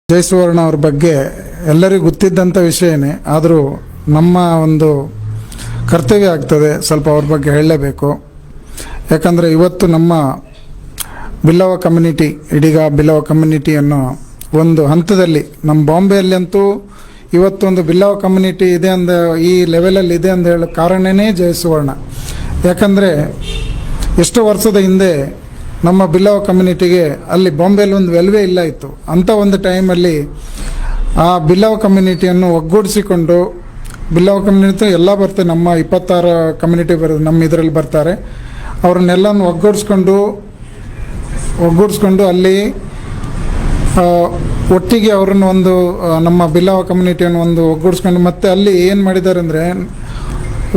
ಜಯಸುವರ್ಣ ಅವ್ರ ಬಗ್ಗೆ ಎಲ್ಲರಿಗೂ ಗೊತ್ತಿದ್ದಂಥ ವಿಷಯನೇ, ಆದರೂ ನಮ್ಮ ಒಂದು ಕರ್ತವ್ಯ ಆಗ್ತದೆ ಸ್ವಲ್ಪ ಅವ್ರ ಬಗ್ಗೆ ಹೇಳಲೇಬೇಕು. ಯಾಕಂದರೆ ಇವತ್ತು ನಮ್ಮ ಬಿಲ್ಲವ ಕಮ್ಯುನಿಟಿ, ಇದೀಗ ಬಿಲ್ಲವ ಕಮ್ಯುನಿಟಿಯನ್ನು ಒಂದು ಹಂತದಲ್ಲಿ ನಮ್ಮ ಬಾಂಬೆಯಲ್ಲಿ ಅಂತೂ ಇವತ್ತೊಂದು ಬಿಲ್ಲವ ಕಮ್ಯುನಿಟಿ ಇದೆ ಅಂದ ಈ ಲೆವೆಲಲ್ಲಿ ಇದೆ ಅಂತ ಹೇಳೋ ಕಾರಣನೇ ಜಯಸುವರ್ಣ. ಯಾಕಂದರೆ ಎಷ್ಟೋ ವರ್ಷದ ಹಿಂದೆ ನಮ್ಮ ಬಿಲ್ಲವ ಕಮ್ಯುನಿಟಿಗೆ ಅಲ್ಲಿ ಬಾಂಬೆಯಲ್ಲಿ ಒಂದು ವೆಲ್ವೇ ಇಲ್ಲ ಇತ್ತು. ಅಂಥ ಒಂದು ಟೈಮಲ್ಲಿ ಆ ಬಿಲ್ಲವ ಕಮ್ಯುನಿಟಿಯನ್ನು ಒಗ್ಗೂಡಿಸಿಕೊಂಡು, ಬಿಲ್ಲವ ಕಮ್ಯುನಿಟಿ ಎಲ್ಲ ಬರ್ತಾರೆ, ನಮ್ಮ 26 ಕಮ್ಯುನಿಟಿ ಬರೋದು ನಮ್ಮ ಇದರಲ್ಲಿ ಬರ್ತಾರೆ, ಅವ್ರನ್ನೆಲ್ಲನೂ ಒಗ್ಗೂಡಿಸ್ಕೊಂಡು ಅಲ್ಲಿ ಒಟ್ಟಿಗೆ ಅವರನ್ನು ಒಂದು ನಮ್ಮ ಬಿಲ್ಲವ ಕಮ್ಯುನಿಟಿಯನ್ನು ಒಂದು ಒಗ್ಗೂಡಿಸ್ಕೊಂಡು ಮತ್ತೆ ಅಲ್ಲಿ ಏನು ಮಾಡಿದ್ದಾರೆ ಅಂದರೆ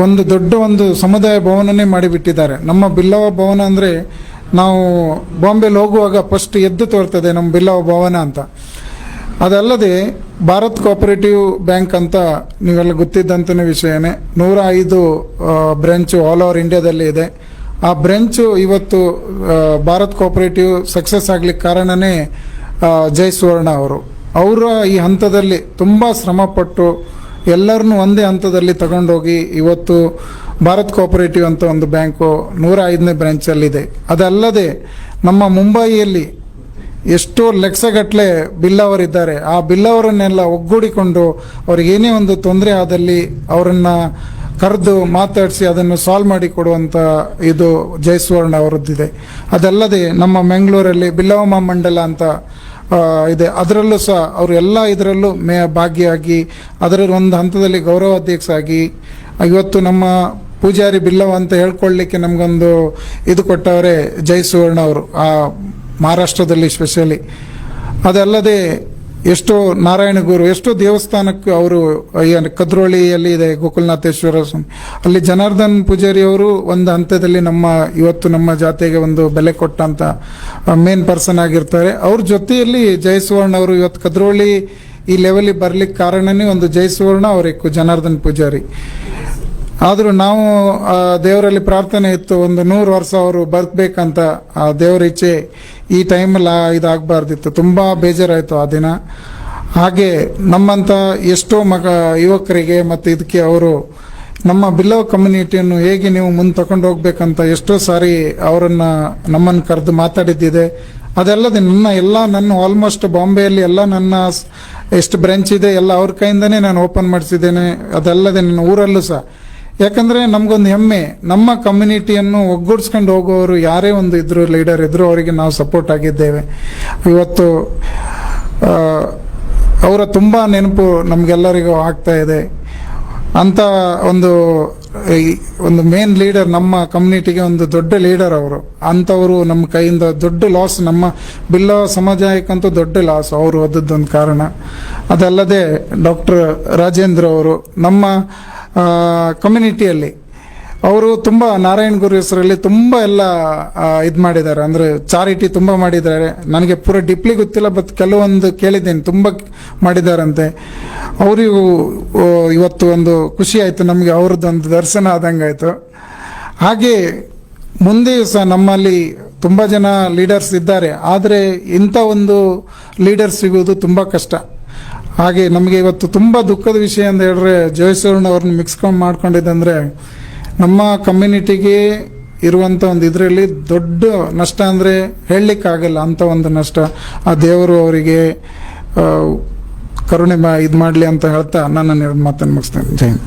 ಒಂದು ದೊಡ್ಡ ಒಂದು ಸಮುದಾಯ ಭವನನೇ ಮಾಡಿಬಿಟ್ಟಿದ್ದಾರೆ. ನಮ್ಮ ಬಿಲ್ಲವ ಭವನ ಅಂದರೆ ನಾವು ಬಾಂಬೆಲಿ ಹೋಗುವಾಗ ಫಸ್ಟ್ ಎದ್ದು ತೋರ್ತದೆ ನಮ್ಮ ಬಿಲ್ಲವ ಭವನ ಅಂತ. ಅದಲ್ಲದೆ ಭಾರತ್ ಕೋಆಪರೇಟಿವ್ ಬ್ಯಾಂಕ್ ಅಂತ ನೀವೆಲ್ಲ ಗೊತ್ತಿದ್ದಂಥ ವಿಷಯನೇ, 105 ಬ್ರಾಂಚು ಆಲ್ ಓವರ್ ಇಂಡಿಯಾದಲ್ಲಿ ಇದೆ. ಆ ಬ್ರಾಂಚು ಇವತ್ತು ಭಾರತ್ ಕೋಆಪರೇಟಿವ್ ಸಕ್ಸಸ್ ಆಗ್ಲಿಕ್ಕೆ ಕಾರಣನೇ ಜಯಸುವರ್ಣ ಅವರ ಈ ಹಂತದಲ್ಲಿ ತುಂಬ ಶ್ರಮಪಟ್ಟು ಎಲ್ಲರನ್ನೂ ಒಂದೇ ಹಂತದಲ್ಲಿ ತಗೊಂಡೋಗಿ ಇವತ್ತು ಭಾರತ್ ಕೋಆಪರೇಟಿವ್ ಅಂತ ಒಂದು ಬ್ಯಾಂಕು 105ನೇ ಬ್ರಾಂಚಲ್ಲಿದೆ. ಅದಲ್ಲದೆ ನಮ್ಮ ಮುಂಬಯಿಯಲ್ಲಿ ಎಷ್ಟೋ ಲಕ್ಷಗಟ್ಟಲೆ ಬಿಲ್ಲವರಿದ್ದಾರೆ. ಆ ಬಿಲ್ಲವರನ್ನೆಲ್ಲ ಒಗ್ಗೂಡಿಕೊಂಡು ಅವ್ರಿಗೇನೇ ಒಂದು ತೊಂದರೆ ಆದಲ್ಲಿ ಅವರನ್ನು ಕರೆದು ಮಾತಾಡಿಸಿ ಅದನ್ನು ಸಾಲ್ವ್ ಮಾಡಿ ಕೊಡುವಂಥ ಇದು ಜಯಸುವರ್ಣ ಅವರದ್ದಿದೆ. ಅದಲ್ಲದೆ ನಮ್ಮ ಮಂಗಳೂರಲ್ಲಿ ಬಿಲ್ಲವ ಮಹಾಮಂಡಲ ಅಂತ ಇದೆ, ಅದರಲ್ಲೂ ಸಹ ಅವರು ಎಲ್ಲ ಇದರಲ್ಲೂ ಭಾಗಿಯಾಗಿ ಅದರ ಒಂದು ಹಂತದಲ್ಲಿ ಗೌರವಾಧ್ಯಕ್ಷ ಆಗಿ ಇವತ್ತು ನಮ್ಮ ಪೂಜಾರಿ ಬಿಲ್ಲವ ಅಂತ ಹೇಳ್ಕೊಳ್ಳಿಕ್ಕೆ ನಮಗೊಂದು ಇದು ಕೊಟ್ಟವರೇ ಜಯಸುವರ್ಣ ಅವರು, ಆ ಮಹಾರಾಷ್ಟ್ರದಲ್ಲಿ ಸ್ಪೆಷಲಿ. ಅದಲ್ಲದೆ ಎಷ್ಟೋ ನಾರಾಯಣಗುರು, ಎಷ್ಟೋ ದೇವಸ್ಥಾನಕ್ಕೆ ಅವರು ಕದ್ರೋಳಿಯಲ್ಲಿ ಇದೆ ಗೋಕುಲನಾಥೇಶ್ವರ ಸ್ವಾಮಿ, ಅಲ್ಲಿ ಜನಾರ್ದನ್ ಪೂಜಾರಿ ಅವರು ಒಂದು ಹಂತದಲ್ಲಿ ಇವತ್ತು ನಮ್ಮ ಜಾತಿಗೆ ಒಂದು ಬೆಲೆ ಕೊಟ್ಟಂತ ಮೇನ್ ಪರ್ಸನ್ ಆಗಿರ್ತಾರೆ. ಅವ್ರ ಜೊತೆಯಲ್ಲಿ ಜಯಸುವರ್ಣ ಅವರು ಇವತ್ತು ಕದ್ರೋಳಿ ಈ ಲೆವೆಲಿಗೆ ಬರ್ಲಿಕ್ಕೆ ಕಾರಣನೇ ಒಂದು ಜಯಸುವರ್ಣ ಅವರಿಗೂ ಜನಾರ್ದನ್ ಪೂಜಾರಿ. ಆದರೂ ನಾವು ದೇವರಲ್ಲಿ ಪ್ರಾರ್ಥನೆ ಇತ್ತು, ಒಂದು 100 ವರ್ಷ ಅವರು ಬದುಕಬೇಕಂತ. ಆ ದೇವರ ಇಚ್ಛೆ ಈ ಟೈಮಲ್ಲಿ ಇದಾಗಬಾರ್ದಿತ್ತು. ತುಂಬ ಬೇಜಾರಾಯಿತು ಆ ದಿನ. ಹಾಗೆ ನಮ್ಮಂಥ ಎಷ್ಟೋ ಯುವಕರಿಗೆ ಮತ್ತು ಇದಕ್ಕೆ ಅವರು ನಮ್ಮ ಬಿಲ್ಲವ ಕಮ್ಯುನಿಟಿಯನ್ನು ಹೇಗೆ ನೀವು ಮುಂದೆ ತಗೊಂಡು ಹೋಗ್ಬೇಕಂತ ಎಷ್ಟೋ ಸಾರಿ ನಮ್ಮನ್ನು ಕರೆದು ಮಾತಾಡಿದ್ದಿದೆ. ಅದಲ್ಲದೆ ನನ್ನ ಆಲ್ಮೋಸ್ಟ್ ಬಾಂಬೆಯಲ್ಲಿ ಎಲ್ಲ ನನ್ನ ಎಷ್ಟು ಬ್ರಾಂಚ್ ಇದೆ ಎಲ್ಲ ಅವ್ರ ಕೈಯಿಂದನೇ ನಾನು ಓಪನ್ ಮಾಡಿಸಿದ್ದೇನೆ. ಅದಲ್ಲದೆ ನನ್ನ ಊರಲ್ಲೂ ಸಹ. ಯಾಕಂದರೆ ನಮಗೊಂದು ಹೆಮ್ಮೆ, ನಮ್ಮ ಕಮ್ಯುನಿಟಿಯನ್ನು ಒಗ್ಗೂಡಿಸ್ಕೊಂಡು ಹೋಗೋರು ಯಾರೇ ಒಂದು ಲೀಡರ್ ಇದ್ರು ಅವರಿಗೆ ನಾವು ಸಪೋರ್ಟ್ ಆಗಿದ್ದೇವೆ. ಇವತ್ತು ಅವರ ತುಂಬ ನೆನಪು ನಮಗೆಲ್ಲರಿಗೂ ಆಗ್ತಾ ಇದೆ. ಅಂಥ ಒಂದು ಮೇನ್ ಲೀಡರ್, ನಮ್ಮ ಕಮ್ಯುನಿಟಿಗೆ ಒಂದು ದೊಡ್ಡ ಲೀಡರ್ ಅವರು. ಅಂಥವರು ನಮ್ಮ ಕೈಯಿಂದ ದೊಡ್ಡ ಲಾಸ್, ನಮ್ಮ ಬಿಲ್ಲವ ಸಮಾಜಕ್ಕಂತೂ ದೊಡ್ಡ ಲಾಸ್ ಅವರು ಹೋದದ್ದೊಂದು ಕಾರಣ. ಅದಲ್ಲದೆ ಡಾಕ್ಟರ್ ರಾಜೇಂದ್ರ ಅವರು ನಮ್ಮ ಕಮ್ಯುನಿಟಿಯಲ್ಲಿ ಅವರು ತುಂಬ ನಾರಾಯಣ ಗುರು ಹೆಸರಲ್ಲಿ ತುಂಬ ಎಲ್ಲ ಇದು ಮಾಡಿದ್ದಾರೆ, ಅಂದರೆ ಚಾರಿಟಿ ತುಂಬ ಮಾಡಿದ್ದಾರೆ. ನನಗೆ ಪೂರ ಡೀಪ್ಲಿ ಗೊತ್ತಿಲ್ಲ, ಬಟ್ ಕೆಲವೊಂದು ಕೇಳಿದ್ದೇನೆ ತುಂಬ ಮಾಡಿದ್ದಾರಂತೆ. ಅವರಿಗೂ ಇವತ್ತು ಒಂದು ಖುಷಿ ಆಯಿತು ನಮಗೆ, ಅವ್ರದ್ದೊಂದು ದರ್ಶನ ಆದಂಗೆ ಆಯಿತು. ಹಾಗೆ ಮುಂದೆಯೂ ಸಹ ನಮ್ಮಲ್ಲಿ ತುಂಬ ಜನ ಲೀಡರ್ಸ್ ಇದ್ದಾರೆ, ಆದರೆ ಇಂಥ ಒಂದು ಲೀಡರ್ ಸಿಗೋದು ತುಂಬ ಕಷ್ಟ. ಹಾಗೆ ನಮಗೆ ಇವತ್ತು ತುಂಬ ದುಃಖದ ವಿಷಯ ಅಂತ ಹೇಳಿದ್ರೆ ಜಯಸುವರ್ಣ ಅವ್ರನ್ನ ಮಾಡ್ಕೊಂಡಿದ್ದಂದರೆ ನಮ್ಮ ಕಮ್ಯುನಿಟಿಗೆ ಇರುವಂಥ ಒಂದು ಇದರಲ್ಲಿ ದೊಡ್ಡ ನಷ್ಟ ಅಂದರೆ ಹೇಳಲಿಕ್ಕಾಗಲ್ಲ, ಅಂಥ ಒಂದು ನಷ್ಟ. ಆ ದೇವರು ಅವರಿಗೆ ಕರುಣೆ ಇದು ಮಾಡಲಿ ಅಂತ ಹೇಳ್ತಾ ನನ್ನ ಮಾತನ್ನು ಮುಗಿಸ್ತೇನೆ. ಜೈ ಹಿಂದ್.